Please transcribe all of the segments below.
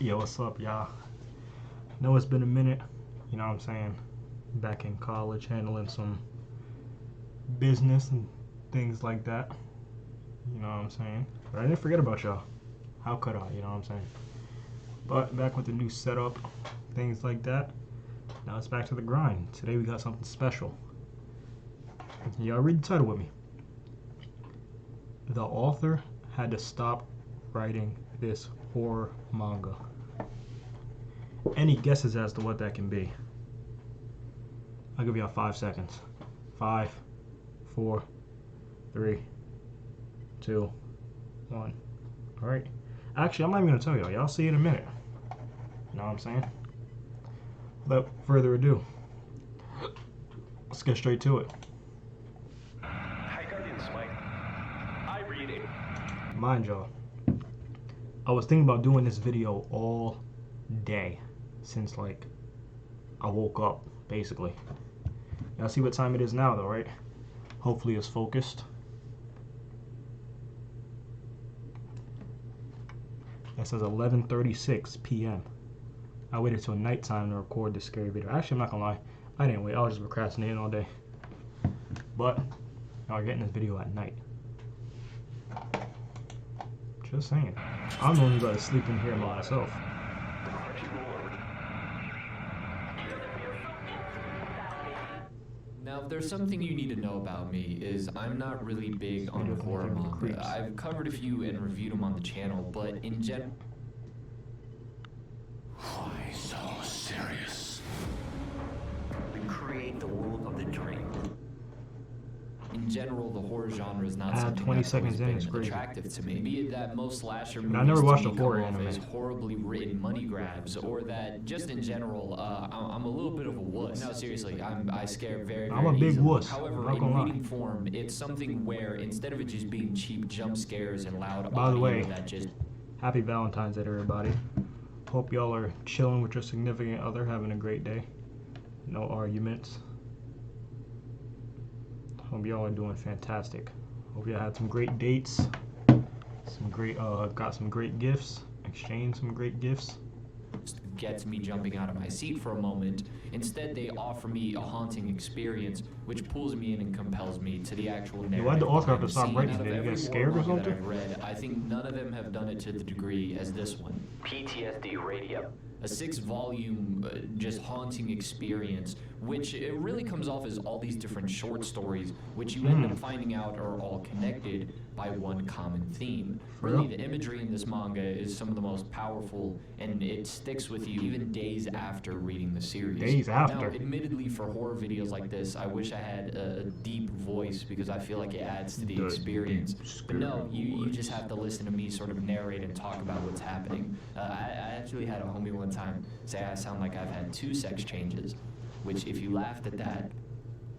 Yo, what's up, y'all? Know it's been a minute, you know what I'm saying? Back in college, handling some business and things like that, you know what I'm saying? But I didn't forget about y'all. How could I, you know what I'm saying? But back with the new setup, things like that. Now it's back to the grind. Today we got something special. Y'all read the title with me. The author had to stop writing this horror manga. Any guesses as to what that can be? I'll give y'all 5 seconds. 5, 4, 3, 2, 1. Alright. Actually, I'm not even going to tell y'all. Y'all see in a minute. You know what I'm saying? Without further ado, let's get straight to it. Hi, Guardians, Mike. I read it. Mind y'all, I was thinking about doing this video all day since like I woke up, basically. Y'all see what time it is now though, right? Hopefully it's focused. That says 11:36 p.m. I waited till nighttime to record this scary video. Actually, I'm not gonna lie, I didn't wait. I was just procrastinating all day. But y'all are getting this video at night. Just saying. I'm the one who got to sleep in here by myself. Now, if there's something you need to know about me, is I'm not really big on horror manga. I've covered a few and reviewed them on the channel, but in general... Why so serious? We create the world of the dream. In general, the horror genre is not 20 that's seconds in, always it's been crazy. attractive to me. Be it that most slasher I movies never watched to a me horror come off anime. as horribly written money grabs, or that just in general, I'm a little bit of a wuss. No, seriously, I scare very, very I'm a big easily. wuss. However, I'm not in gonna lie. reading form, it's something where instead of it just being cheap jump scares and loud By the audio way, that just Happy Valentine's Day to everybody. Hope y'all are chilling with your significant other, having a great day. No arguments. Hope y'all are doing fantastic. Hope y'all had some great dates. Got some great gifts. Exchanged some great gifts. gets me jumping out of my seat for a moment. Instead, they offer me a haunting experience, which pulls me in and compels me to the actual narrative. Why'd the author have to behind the stop scene. writing? Out of Did he every get scared or horror manga something? that I've read, I think none of them have done it to the degree as this one. PTSD Radio. A 6-volume, just haunting experience, which it really comes off as all these different short stories, which you end up finding out are all connected by one common theme. Really, the imagery in this manga is some of the most powerful, and it sticks with you even days after reading the series. Days after? Now, admittedly, for horror videos like this, I wish I had a deep voice, because I feel like it adds to the experience. But no, you just have to listen to me sort of narrate and talk about what's happening. I actually had a homie one time say I sound like I've had 2 sex changes, which if you laughed at that,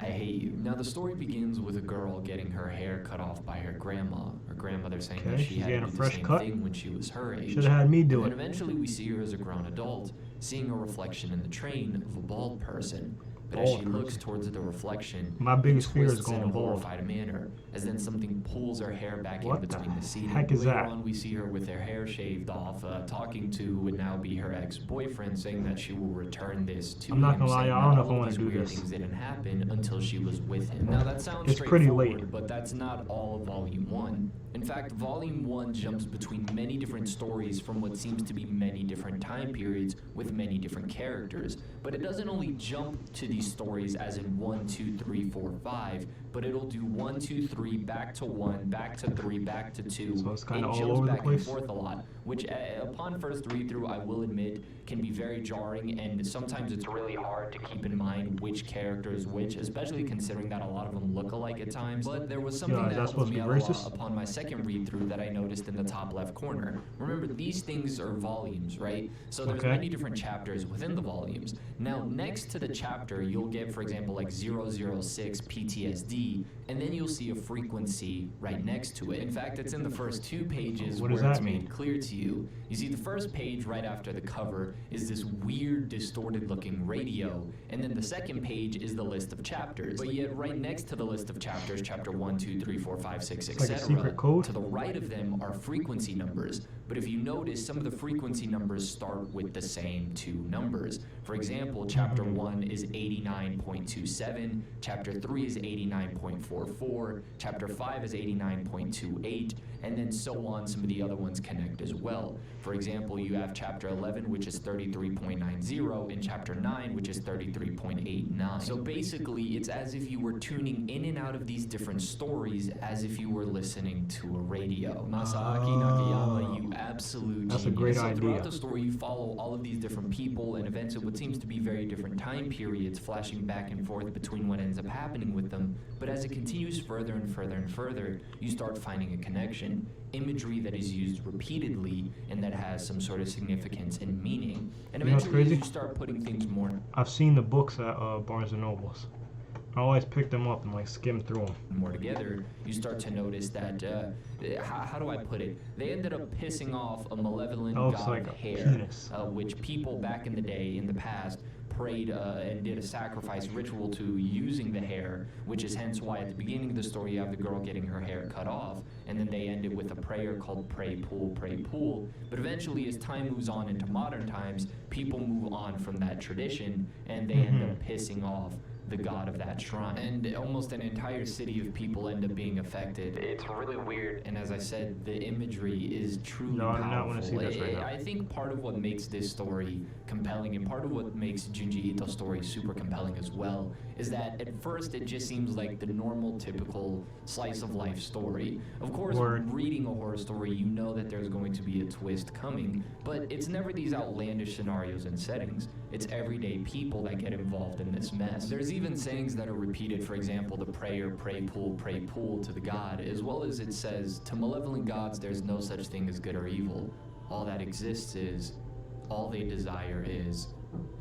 I hate you. Now, the story begins with a girl getting her hair cut off by her grandma. Her grandmother saying that she she's had getting to a do the fresh same cut. thing when she was her age. Should have had me do And it. then eventually we see her as a grown adult, seeing a reflection in the train of a bald person. But as she looks towards the reflection, My biggest it fear is twists in going a bald. horrified manner, as then something pulls her hair back What in the between the seating. heck is Later that? on, we see her with her hair shaved off, talking to who would now be her ex-boyfriend, saying that she will return this to I'm not him, gonna lie, saying y'all, I that don't know if I all of wanna these do weird this. things didn't happen until she was with him. Now, that sounds It's pretty straightforward, late. but that's not all of Volume 1. In fact, Volume 1 jumps between many different stories from what seems to be many different time periods with many different characters. But it doesn't only jump to these stories as in 1, 2, 3, 4, 5, but it'll do 1, 2, 3, back to 1, back to 3, back to 2. So it's kinda It all jumps over the back place? and forth a lot, which upon first read-through, I will admit, can be very jarring, and sometimes it's really hard to keep in mind which character is which, especially considering that a lot of them look alike at times. But there was something Yeah, is that that helped supposed to me be out a lot racist? upon my second read-through that I noticed in the top left corner. Remember, these things are volumes, right? So there's Okay. many different chapters within the volumes. Now, next to the chapter, you'll get, for example, like 006 PTSD, and then you'll see a frequency right next to it. In fact, it's in the first 2 pages What where does it's that mean? made clear to you. You see, the first page right after the cover is this weird, distorted-looking radio, and then the second page is the list of chapters. But yet, right next to the list of chapters, chapter 1, 2, 3, 4, 5, 6, Like a etc., secret code? to the right of them are frequency numbers. But if you notice, some of the frequency numbers start with the same 2 numbers. For example, chapter 1 is 89.27, chapter 3 is 89.44, chapter 5 is 89.28, and then so on. Some of the other ones connect as well. For example, you have chapter 11, which is 33.90, and chapter 9, which is 33.89. So basically, it's as if you were tuning in and out of these different stories as if you were listening to a radio. Masaaki Nakayama, you absolute That's a genius. great So idea. throughout the story, you follow all of these different people and events at what seems to be very different time periods, flashing back and forth between what ends up happening with them. But as it continues further and further and further, you start finding a connection, imagery that is used repeatedly and that has some sort of significance and meaning. And You know what's eventually, as crazy? you start putting things more I've seen the books at Barnes and Nobles. I always pick them up and like skim through them. and more together, you start to notice that, how do I put it? They ended up pissing off a malevolent That looks god like of a hair, penis. which people back in the day, in the past, prayed and did a sacrifice ritual to using the hair, which is hence why at the beginning of the story you have the girl getting her hair cut off, and then they end it with a prayer called pray pool, pray pool. But eventually, as time moves on into modern times, people move on from that tradition, and they end up pissing off the god of that shrine. And almost an entire city of people end up being affected. It's really weird, and as I said, the imagery is truly No, I do powerful. not wanna see this right now. I think part of what makes this story compelling, and part of what makes Junji Ito's story super compelling as well, is that at first it just seems like the normal, typical slice of life story. Of course, Word. reading a horror story, you know that there's going to be a twist coming, but it's never these outlandish scenarios and settings. It's everyday people that get involved in this mess. There's even sayings that are repeated, for example, the prayer, pray pool to the god, as well as it says, to malevolent gods there's no such thing as good or evil. All that exists is, all they desire is.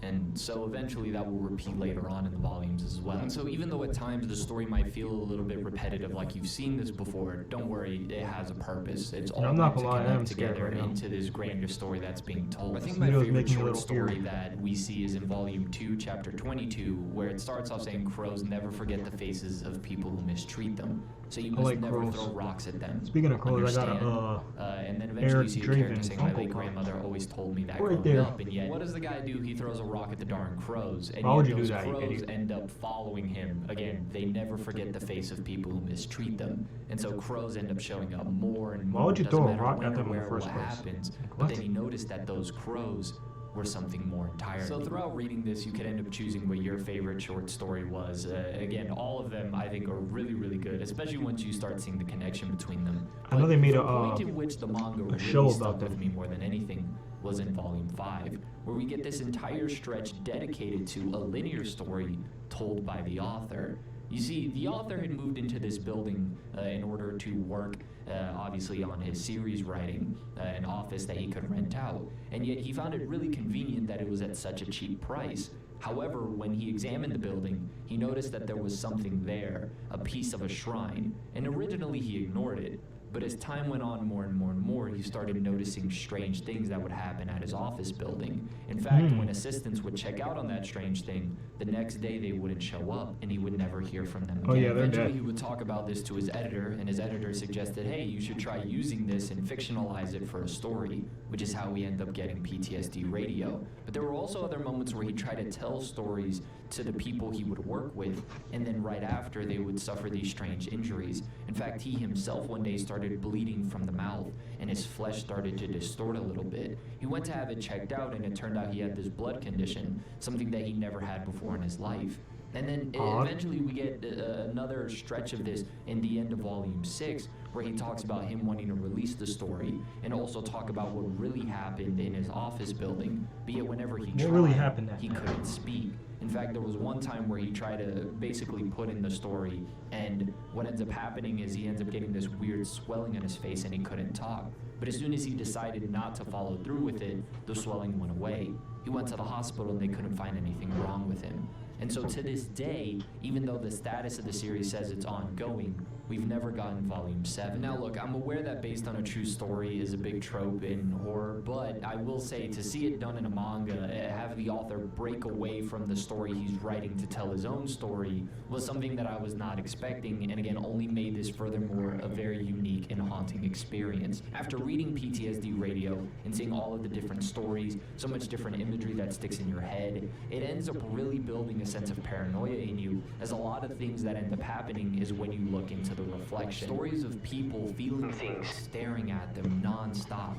And so eventually that will repeat later on in the volumes as well. And so even though at times the story might feel a little bit repetitive, like you've seen this before, don't worry, it has a purpose. It's all I'm not meant to gonna lie, I am connect scared together right now. into this grander story that's being told. I think This my video's favorite making me a short little story eerie. that we see is in volume 2, chapter 22, where it starts off saying crows never forget the faces of people who mistreat them. So you must like never crows. throw rocks at them. Speaking of crows, I got Understand? a And then eventually you see a character Draven saying, my Uncle late Crow. grandmother always told me that Right growing there. up, and yet what does the guy do? He throws a rock at the darn crows, and Why would yet you do those that, you crows idiot? end up following him. Again, they never forget the face of people who mistreat them, and so crows end up showing up more and more. Why would you Doesn't throw a matter rock when at or them in the where, first what place? happens, Like, but what? then he noticed that those crows were something more entirely. So throughout reading this, you could end up choosing what your favorite short story was. Again, all of them I think are really, really good, especially once you start seeing the connection between them. I know But they made the a, point in which the manga really show stuck about with them. me more than anything was in volume 5, where we get this entire stretch dedicated to a linear story told by the author. You see, the author had moved into this building in order to work, obviously, on his series writing, an office that he could rent out, and yet he found it really convenient that it was at such a cheap price. However, when he examined the building, he noticed that there was something there, a piece of a shrine, and originally he ignored it. But as time went on more and more and more, he started noticing strange things that would happen at his office building. In fact, when assistants would check out on that strange thing, the next day they wouldn't show up, and he would never hear from them again. Oh, yeah, they're Eventually, dead. he would talk about this to his editor, and his editor suggested, hey, you should try using this and fictionalize it for a story, which is how we end up getting PTSD Radio. But there were also other moments where he tried to tell stories to the people he would work with, and then right after they would suffer these strange injuries. In fact, he himself one day started bleeding from the mouth, and his flesh started to distort a little bit. He went to have it checked out, and it turned out he had this blood condition, something that he never had before in his life. And then eventually we get another stretch of this in the end of volume 6, where he talks about him wanting to release the story and also talk about what really happened in his office building. Be it whenever he tried, really happened that he night? couldn't speak. In fact, there was one time where he tried to basically put in the story, and what ends up happening is he ends up getting this weird swelling on his face and he couldn't talk. But as soon as he decided not to follow through with it, the swelling went away. He went to the hospital and they couldn't find anything wrong with him. And so to this day, even though the status of the series says it's ongoing, we've never gotten volume 7. Now look, I'm aware that based on a true story is a big trope in horror, but I will say to see it done in a manga, have the author break away from the story he's writing to tell his own story, was something that I was not expecting, and again only made this furthermore a very unique and haunting experience. After reading PTSD Radio and seeing all of the different stories, so much different imagery that sticks in your head, it ends up really building a sense of paranoia in you, as a lot of things that end up happening is when you look into the reflection. Stories of people feeling things staring at them non-stop,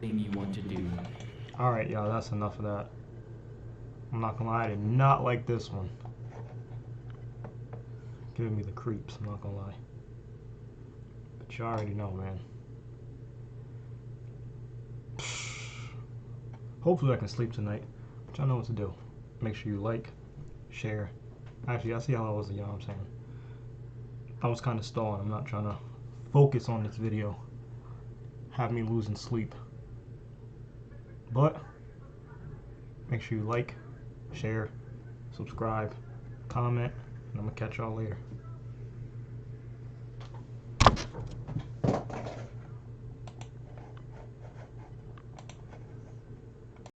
thing you want to do. Alright, y'all, that's enough of that. I'm not gonna lie, I did not like this one. Giving me the creeps, I'm not gonna lie. But you already know, man. Hopefully I can sleep tonight, but y'all know what to do. Make sure you like, share. Actually, I see how I was, you know what I'm saying? I was kind of stalling. I'm not trying to focus on this video. Have me losing sleep. But make sure you like, share, subscribe, comment, and I'm gonna catch y'all later.